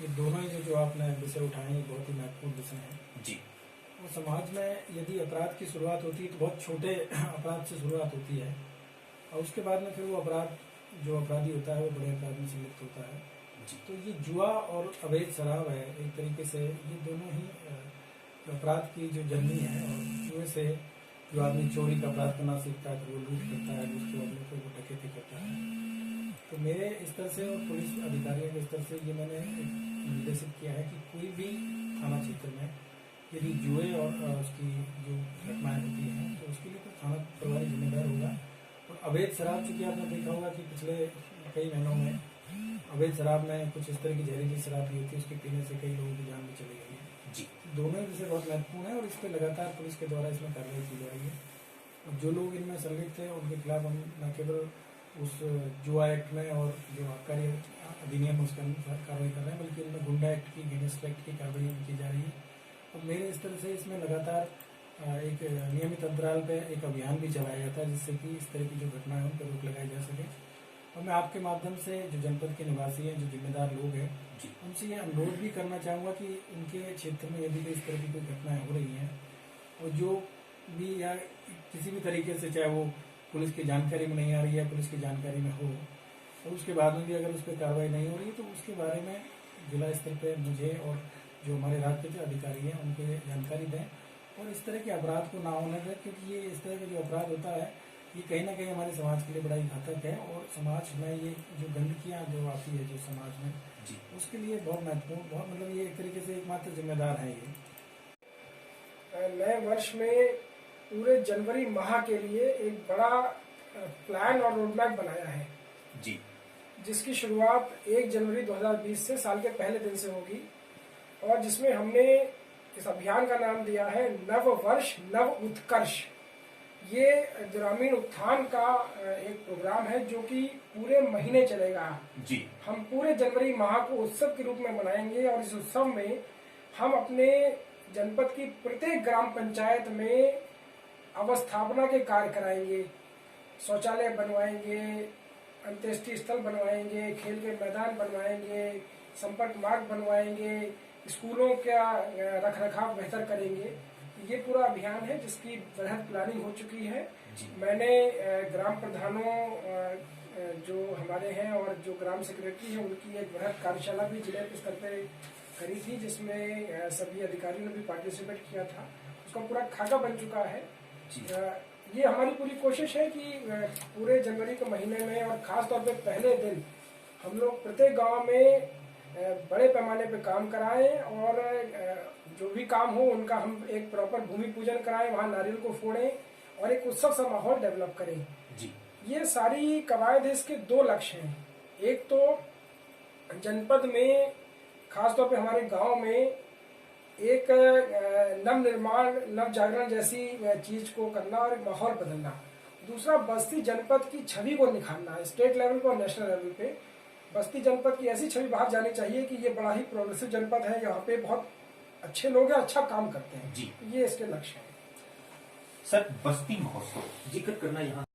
ये दोनों ही जो आपने विषय उठाए हैं बहुत ही महत्वपूर्ण विषय हैं जी। और समाज में यदि अपराध की शुरुआत होती है तो बहुत छोटे अपराध से शुरुआत होती है और उसके बाद में फिर वो अपराध जो अपराधी होता है वो बड़े अपराध में संलिप्त होता है। तो ये जुआ और अवैध शराब है, एक तरीके से ये दोनों ही अपराध की जो जर्नी है। और जुए से जो आदमी चोरी का अपराध करना सीखता है, फिर वो लूट करता है, उसके बाद में फिर वो डकैती करता है। तो मेरे स्तर से और पुलिस अधिकारियों के स्तर से ये मैंने निर्देशित किया है कि कोई भी थाना क्षेत्र में यदि जुए और उसकी जो घटनाएं होती हैं तो उसके लिए तो थाना प्रभारी जिम्मेदार होगा। और अवैध शराब, चूंकि आपने देखा होगा कि पिछले कई महीनों में अवैध शराब में कुछ इस तरह की जहरीली शराब भी होती है, उसके पीने से कई लोगों की जान भी चली गई है। जी। दोनों ही विषय बहुत महत्वपूर्ण है और इस पर लगातार पुलिस के द्वारा इसमें कार्रवाई की जा रही है। और जो लोग इनमें संलिप्त हैं उनके खिलाफ हम न केवल उस जुआ एक्ट में और जो आबकारी अधिनियम उसके अनुसार कार्रवाई कर रहे हैं, बल्कि इनमें गुंडा एक्ट की, गैंगस्टर एक्ट की कार्रवाई की जा रही है। और मेरे स्तर से इसमें लगातार एक नियमित अंतराल पे एक अभियान भी चलाया जाता है जिससे कि इस तरह की जो घटनाएं हैं उन पर रोक लगाई जा सके। और मैं आपके माध्यम से जो जनपद के निवासी हैं, जो जिम्मेदार लोग हैं, उनसे ये अनुरोध भी करना चाहूँगा कि उनके क्षेत्र में यदि इस तरह की कोई घटनाएं हो रही हैं और जो भी या किसी भी तरीके से, चाहे वो पुलिस की जानकारी में नहीं आ रही है, पुलिस की जानकारी में हो और उसके बाद में भी अगर उस पर कार्रवाई नहीं हो रही तो उसके बारे में जिला स्तर पर मुझे और जो हमारे राज्य के अधिकारी हैं उनको जानकारी दें और इस तरह के अपराध को ना होने दें, क्योंकि ये इस तरह का जो अपराध होता है ये कहीं ना कहीं हमारे समाज के लिए बड़ा ही घातक है। और समाज में ये जो गंदगियाँ जो आती है जो समाज में जी। उसके लिए बहुत महत्वपूर्ण, बहुत मतलब ये एक तरीके से एकमात्र जिम्मेदार है ये। नए वर्ष में पूरे जनवरी माह के लिए एक बड़ा प्लान और रोड मैप बनाया है जी, जिसकी शुरुआत 1 जनवरी 2020 से साल के पहले दिन से होगी और जिसमें हमने इस अभियान का नाम दिया है नव वर्ष नव उत्कर्ष। ये ग्रामीण उत्थान का एक प्रोग्राम है जो कि पूरे महीने चलेगा जी। हम पूरे जनवरी माह को उत्सव के रूप में मनाएंगे और इस उत्सव में हम अपने जनपद की प्रत्येक ग्राम पंचायत में अवस्थापना के कार्य कराएंगे, शौचालय बनवाएंगे, अंत्येष्टि स्थल बनवाएंगे, खेल के मैदान बनवाएंगे, संपर्क मार्ग बनवाएंगे, स्कूलों का रखरखाव बेहतर करेंगे। ये पूरा अभियान है जिसकी बृहद प्लानिंग हो चुकी है। मैंने ग्राम प्रधानों जो हमारे हैं और जो ग्राम सेक्रेटरी हैं उनकी एक बृहद कार्यशाला भी जिले के स्तर पे करी थी जिसमें सभी अधिकारियों ने भी पार्टिसिपेट किया था। उसका पूरा खाका बन चुका है। ये हमारी पूरी कोशिश है कि पूरे जनवरी के महीने में और खास तौर पे पहले दिन हम लोग प्रत्येक गांव में बड़े पैमाने पे काम कराएं और जो भी काम हो उनका हम एक प्रॉपर भूमि पूजन कराएं, वहां नारियल को फोड़ें और एक उत्सव सा माहौल डेवलप करें। जी। ये सारी कवायद इसके 2 लक्ष्य हैं। एक तो जनपद में खासतौर पे हमारे गांव में एक नव निर्माण, नव जागरण जैसी चीज को करना और एक माहौल बदलना। दूसरा, बस्ती जनपद की छवि को निखारना है स्टेट लेवल पर और नेशनल लेवल पे। बस्ती जनपद की ऐसी छवि बाहर जानी चाहिए कि ये बड़ा ही प्रोग्रेसिव जनपद है, यहाँ पे बहुत अच्छे लोग हैं, अच्छा काम करते हैं। जी। ये इसके लक्ष्य है। सर, बस्ती महोत्सव जिक्र करना यहाँ